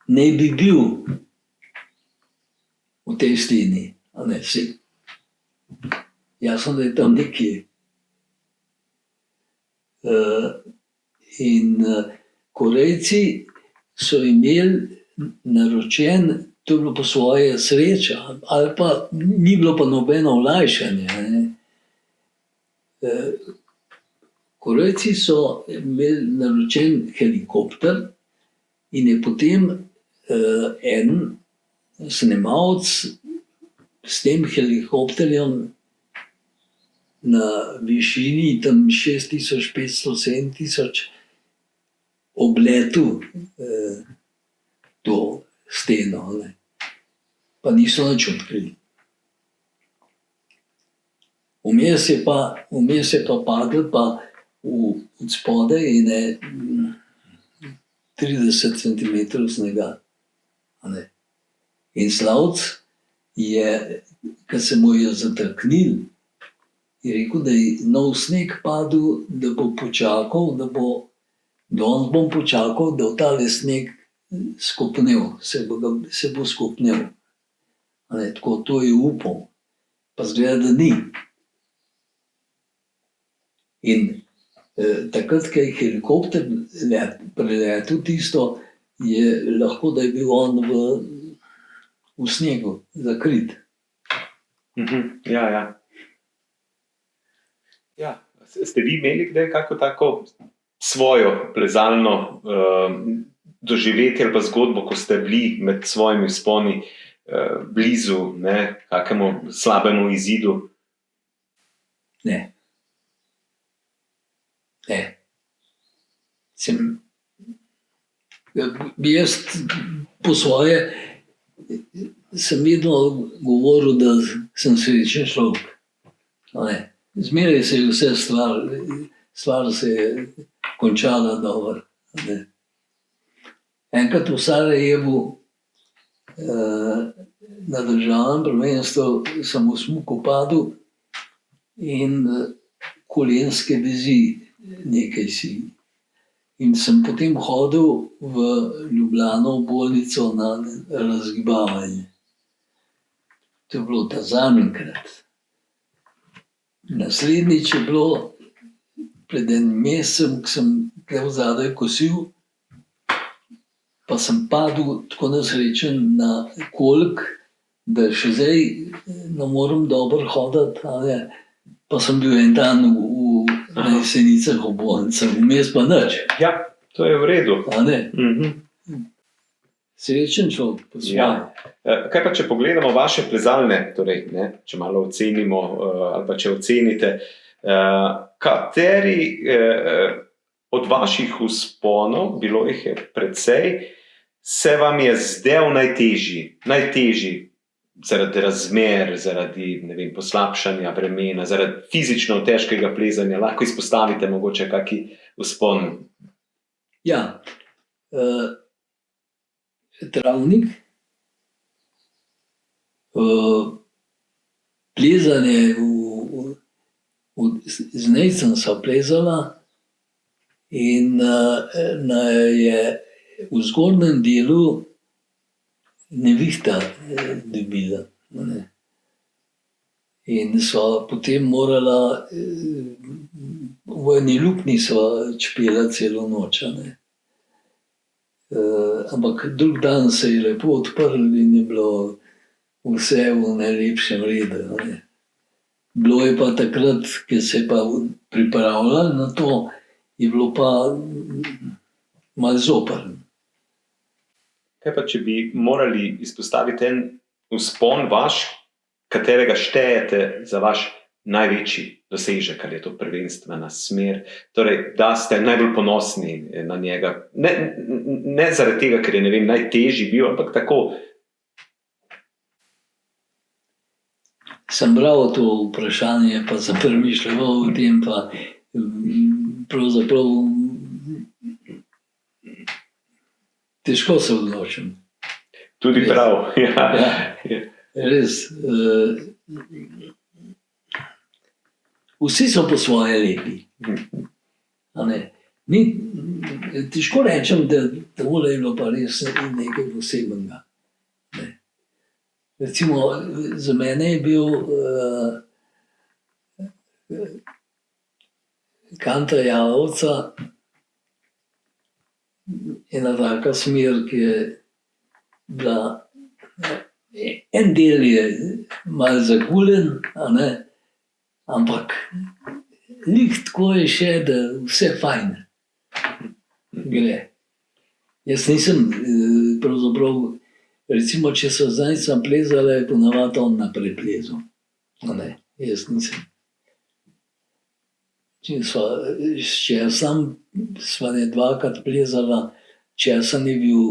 naj bi bil v tej steni. A ne, vsi. Jasno, da je tam nekje. In Korejci so imeli naročen, to je bilo po svoje sreče, ali pa ni bilo pa nobeno olajšanje. Korejci so imeli naročen helikopter in je potem en snemalec s tem helikopterjem na višini tam 6500–7000 obletel to steno, ne. Pa niso nič odkrili. Vmes je pa padel pa od spodaj ene 30 centimetrov snega. In Slavc je, ko se mu je zataknil, je rekel, da je nov sneg padel, da bo počakal, danes bom počakal, da bo tale sneg skopnel, se bo skopnel. Tako to je upal. Pa izgleda, da ni. In takrat, ko je helikopter preletel tisto, je lahko, da je bil on v snegu zakrit. Ja. Ste vi imeli kdaj kako tako svojo plezalno doživetje ali pa zgodbo, ko ste bili med svojimi vzponi blizu, ne, kakemu slabemu izidu? Ne. Jaz po svoje sem vedno govoril, da sem srečen človek. Zmeraj se je vse stvar se je končala dobro. Enkrat v Sarajevu na državnem prvenstvu sem v smuku padel in kolenske vezi nekaj si. In sem potem hodil v Ljubljano v bolnico na razgibavanje. To je bilo ta zadnjikrat. Naslednjič je bilo pred enim mesecem, ko sem tukaj zadaj kosil, pa sem padel tako nesrečen na kolk, da še zdaj ne morem dobro hoditi. Pa sem bil en dan v na Jesenicah obojnicah, vmes pa nič. Ja, to je v redu. A ne? Mhm. Srečen človek po svoje. Ja. Kaj pa, če pogledamo vaše plezalne, torej, ne, če malo ocenimo, ali pa če ocenite, kateri od vaših vzponov, bilo jih je precej, se vam je zdel najtežji zaradi razmer, zaradi, ne vem, poslabšanja vremena, zaradi fizično težkega plezanja? Lahko izpostavite mogoče kaki vzpon? Ja, travnik, plezanje z Nejcem sva plezala in je v zgornjem delu nevihta dobila. Ne. In sva potem morala, v eni luknji sva čpela celo noč. Ne. Ampak drug dan se je lepo odprl in je bilo vse v najlepšem redu. Ne. Bilo je pa takrat, ko se je pa pripravljala na to, je bilo pa malo zoprno. Kaj pa, če bi morali izpostaviti en vzpon vaš, katerega štejete za vaš največji dosežek, ali je to prvenstvena smer, torej, da ste najbolj ponosni na njega. Ne zaradi tega, ker je, ne vem, najtežji bil, ampak tako. Sem bral to vprašanje, pa sem premišljal o tem, pa pravzaprav težko se odločim. Tudi Res. prav, ja. Ja. Res. Vsi so po svoje lepi. A ne? Težko rečem, da tole je bilo pa res nekaj posebnega. Ne. Recimo, za mene je bil Kanta Jalovca ena taka smer, ki je bila, en del je malo zaguljen, a ne, ampak lik tako je še, da vse fajn gre. Jaz nisem pravzaprav, recimo, če so zdaj sem plezala, je ponavadi on naprej plezal. A ne, jaz nisem. S Česom sva ne dvakrat plezala, Česen je bil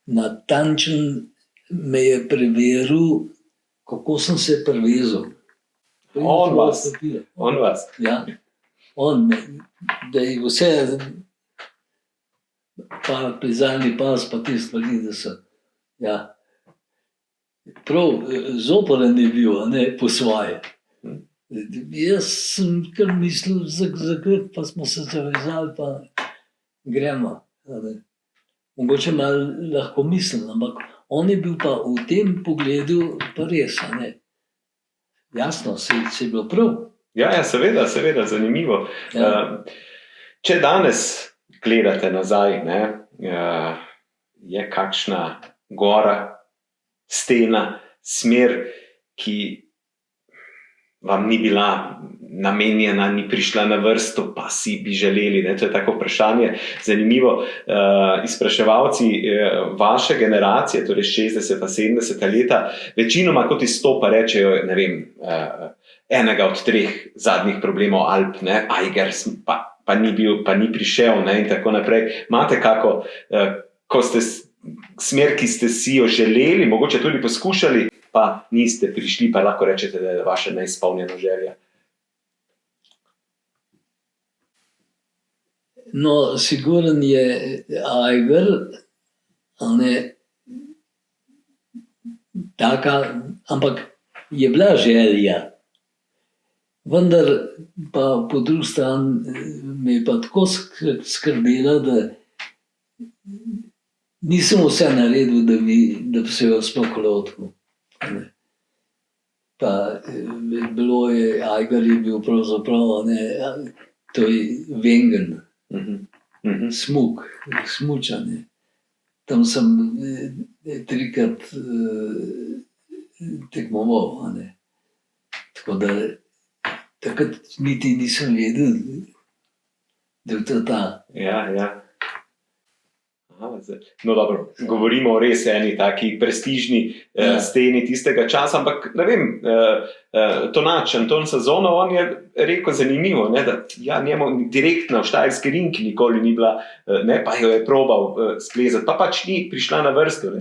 natančen, me je preveril, kako sem se privezal. On vas. Ja, on, da je vse, pa plezalni pas, pa te stvari, da so, ja. Prav zoprn je bil, a ne, po svoje. Jaz sem kar mislil, zakrat pa smo se zavezali, pa gremo. A ne. Mogoče malo lahko mislim, ampak on je bil pa v tem pogledu pa res, a ne. Jasno, se je bilo prav. Ja, seveda, zanimivo. Ja. Če danes gledate nazaj, ne, je kakšna gora, stena, smer, ki vam ni bila namenjena, ni prišla na vrsto, pa si bi želeli, ne? To je tako vprašanje. Zanimivo, izpraševalci vaše generacije, torej 60., 70. leta, večinoma kot izstopa rečejo, ne vem, enega od 3 zadnjih problemov Alp, ne, Eiger pa ni bil, pa ni prišel, ne, in tako naprej. Imate kako, ko ste smer, ki ste si jo želeli, mogoče tudi poskušali, pa niste prišli, pa lahko rečete, da je vaša neizpolnjena želja? No, siguren je Eiger, a ne, taka, ampak je bila želja. Vendar pa po drugi strani me je pa tako skrbela, da nisem vse naredil, da bi se jo sploh lotil. Pa bilo je, Eiger je bil pravzaprav, ne, to je Wengen, smučanje. Tam sem 3-krat tekmoval, a ne. Tako da takrat niti nisem vedel, da je to ta. Ja, ja. Aha, no, dobro, govorimo o res eni taki prestižni steni tistega časa, ampak ne vem, Tonač, Anton Sazonov, on je rekel zanimivo, ne, da ja, njemu direktno v Štajerski rinki nikoli ni bila, ne, pa jo je probal splezati, pa pač ni prišla na vrsto. Ne,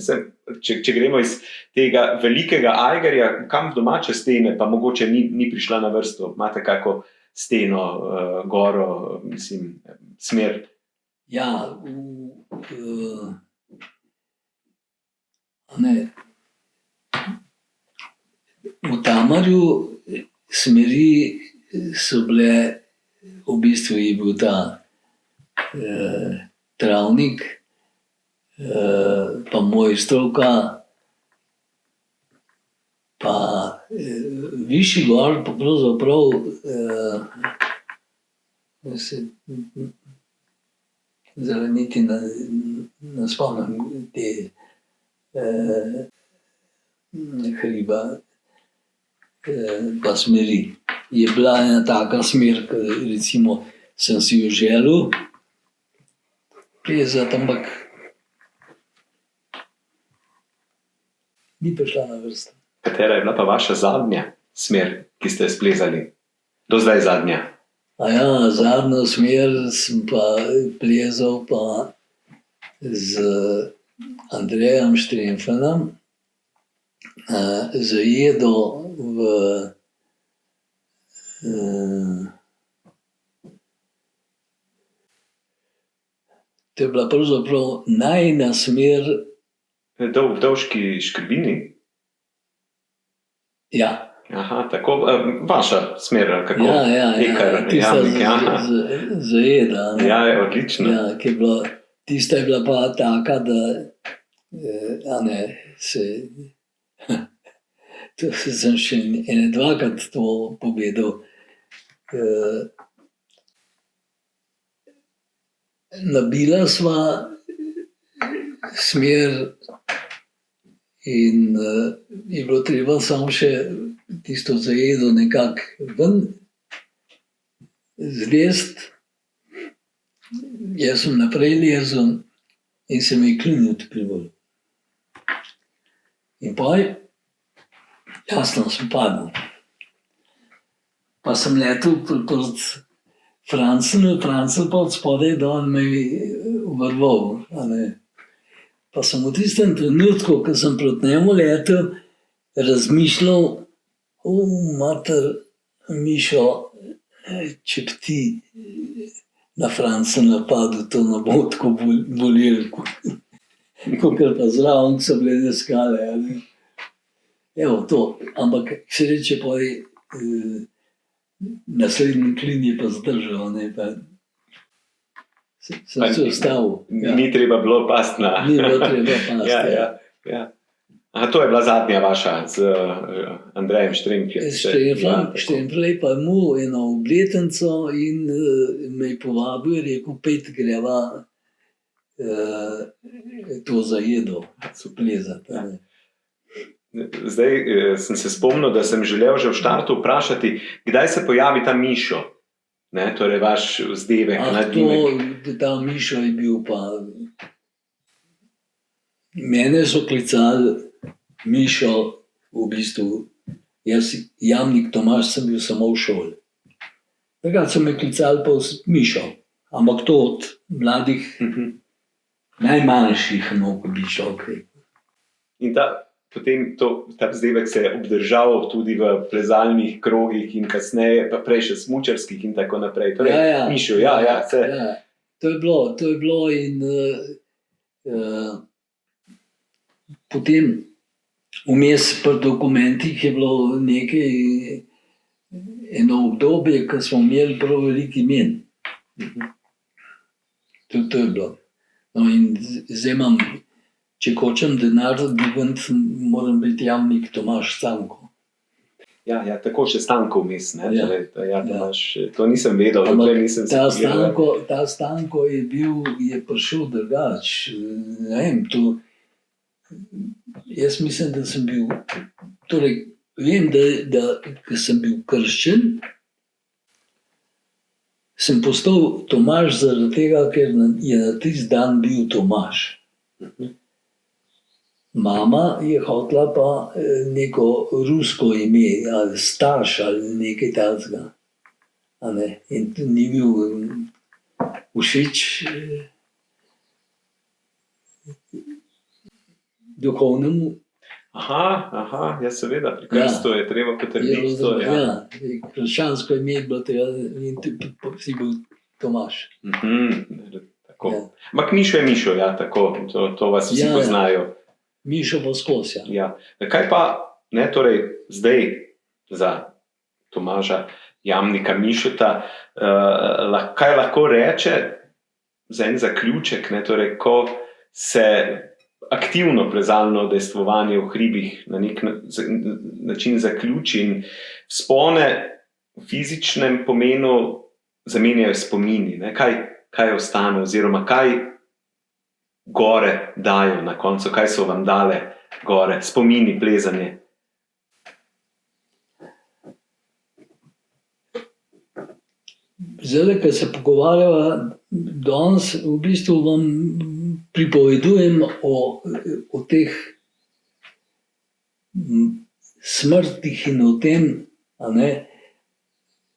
če gremo iz tega velikega Eigerja, kam v domače stene, pa mogoče ni prišla na vrsto, imate kako steno, goro, mislim, smer? Ja, v Tamarju smeri so bile, v bistvu je bil ta Travnik, pa Mojstrovka, pa višji gor, pa pravzaprav zdaj niti ne spomnim te hriba, pa smeri. Je bila ena taka smer, ki recimo sem si jo želel plezati, ampak ni prišla na vrsto. Katera je bila pa vaša zadnja smer, ki ste jo splezali? Do zdaj zadnja. Ja, zadnjo smer sem pa plezal pa z Andrejem Štremfeljem, zajedo v to je bila pravzaprav najina smer. V Dolški Škrbini? Ja. Aha, tako, vaša smer, kako? Ja, tista zajeda. Ja, odlično. Ja, tista je bila pa taka, da sem še ene dvakrat to povedal. Nabila sva smer in je bilo treba samo še tisto zajedo nekako ven zlezti. Jaz sem naprej lezel in se mi je klin odprl. In poj, jasno sem padel. Pa sem letel proti Francelu pa od spodaj dol me je vrval. Pa sem v tistem trenutku, ko sem proti njemu letel, razmišljal, mater, Mišo, če bi ti na Francela padel, to ne bo tako bolelo, kakor pa zraven, ko so bile skale. Evo to, ampak k sreči pa naslednji klin je pa zdržal, sem se ustavil. Ni treba bilo pasti na... Ni bilo treba pasti, ja. Aha, to je bila zadnja vaša z Andrejem Štremfljem. Štremflj pa je imel eno obletnico in me je povabil, je rekel, pet greva to zajedo plezati. Zdaj sem se spomnil, da sem želel že v štartu vprašati, kdaj se pojavi ta Mišo, torej vaš vzdevek, nadimek. Ta Mišo je bil pa... Mene so klicali Mišo, v bistvu, jaz Jamnik Tomaž sem bil samo v šoli. Takrat so me klicali pa Mišo, ampak to od mladih, najmanjših bi človek rekel. In potem ta vzdevek se je obdržal tudi v plezalnih krogih in kasneje, pa prej še smučarskih in tako naprej. Torej, Mišo, To je bilo in potem vmes pri dokumentih je bilo eno obdobje, ko smo imeli prav veliko imen. To je bilo. No in zdaj imam, če hočem denar dobiti, moram biti Jamnik Tomaž Stanko. Ja, tako še Stanko vmes, to nisem vedel. Ta Stanko je prišel drugač. Ne vem, jaz mislim, da sem bil, torej vem, da sem bil krščen, sem postal Tomaž zaradi tega, ker je na tisti dan bil Tomaž. Mama je hotela pa neko rusko ime, ali Staš ali nekaj takega. In to ni bil všeč duhovnemu. Aha, ja seveda, pri krstu je treba potrditi to. Ja, krščansko ime je bilo tega in si bil Tomaž. Tako. Ja. Ampak Mišo je Mišo, ja, tako, to vas vsi poznajo. Mišo pa skozi, ja. Ja. Kaj pa, torej, zdaj za Tomaža Jamnika Mišota, kaj lahko reče za en zaključek, torej, ko se aktivno plezalno udejstvovanje v hribih na nek način zaključi in vzpone v fizičnem pomenu zamenjajo spomini, kaj ostane oziroma kaj gore dajo na koncu, kaj so vam dale gore, spomini, plezanje. Zdaj, ko se pogovarjava danes, v bistvu vam pripovedujem o teh smrtih in o tem,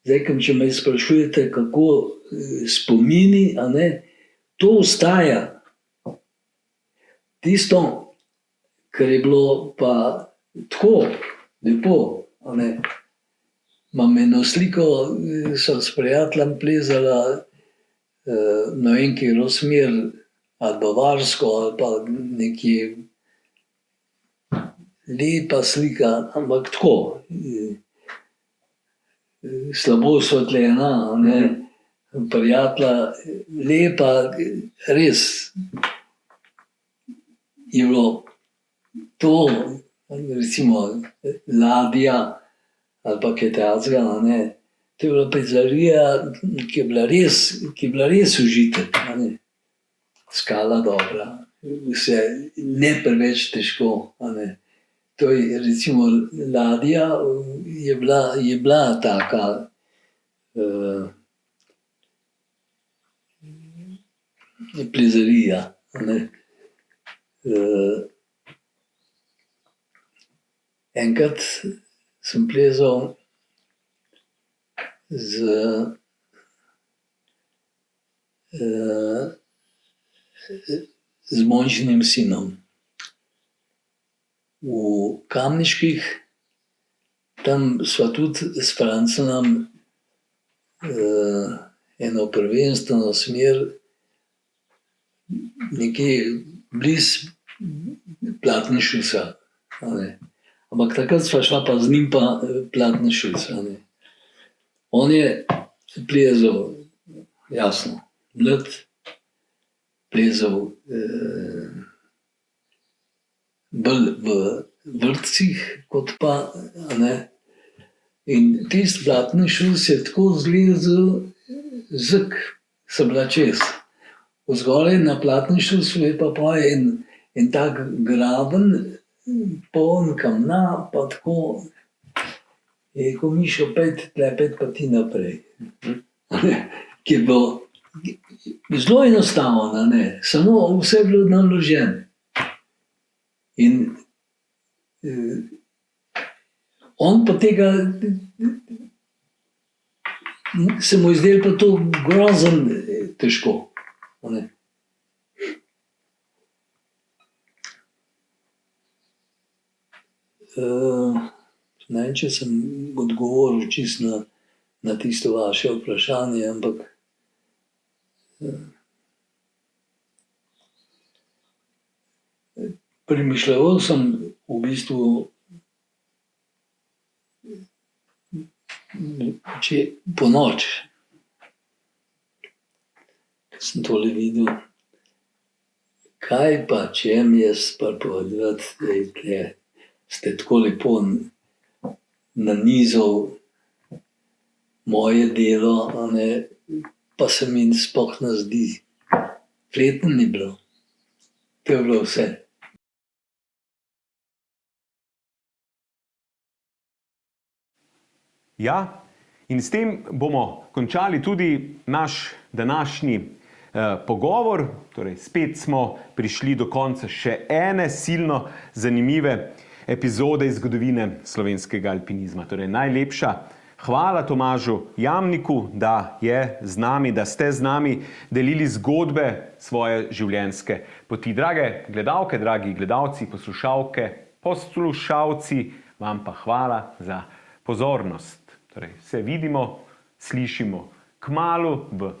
zdaj, če me sprašujete, kako spomini, to ostaja. Tisto, kar je bilo pa tako lepo, imam eno sliko, sem s prijateljem plezala na neki smer, ali Bavarsko, ali pa nekje lepa slika, ampak tako, slabo osvetljena, prijatelja, lepa, res je bilo to, recimo ladja, ali pa kaj takega, to je bila pejzarija, ki je bila res užitek, skala dobra, vse ne preveč težko, to je recimo ladja je bila taka plezarija, enkrat sem plezal z Mončinim sinom v Kamniških, tam sva tudi s Francenom eno prvenstveno smer nekje blizu Platnišusa. Ampak takrat sva šla pa z njim pa Platnišus. On je plezal, jasno, mlad, plezal bolj v vrtcih kot pa, in tisti Platnišus je tako zlezel zek, so bila čez. Vzgoraj na Platnišusu je pa en tak graben, poln kamna, pa tako, je rekel, Mišo, pojdi pa ti naprej. Ki je bilo zelo enostavno, samo vse je bilo naloženo. In on pa tega, se mu je zdelo pa to grozno težko. Ne vem, če sem odgovoril čisto na tisto vaše vprašanje, ampak premišljeval sem v bistvu, če ponoči, ko sem tole videl, kaj pa čem jaz pripovedovati, da ste tako lepo nanizal moje delo, pa se mi sploh ne zdi. Verjetno ni bilo. To je bilo vse. Ja, In s tem bomo končali tudi naš današnji pogovor. Torej, spet smo prišli do konca še ene silno zanimive epizode iz zgodovine slovenskega alpinizma. Torej, najlepša hvala Tomažu Jamniku, da je z nami, da ste z nami delili zgodbe svoje življenjske poti. Drage gledalke, dragi gledalci, poslušalci, vam pa hvala za pozornost. Torej, se vidimo, slišimo kmalu v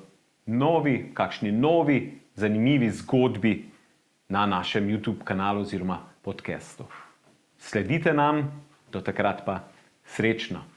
kakšni novi, zanimivi zgodbi na našem YouTube kanalu oziroma podcastu. Sledite nam, do takrat pa srečno.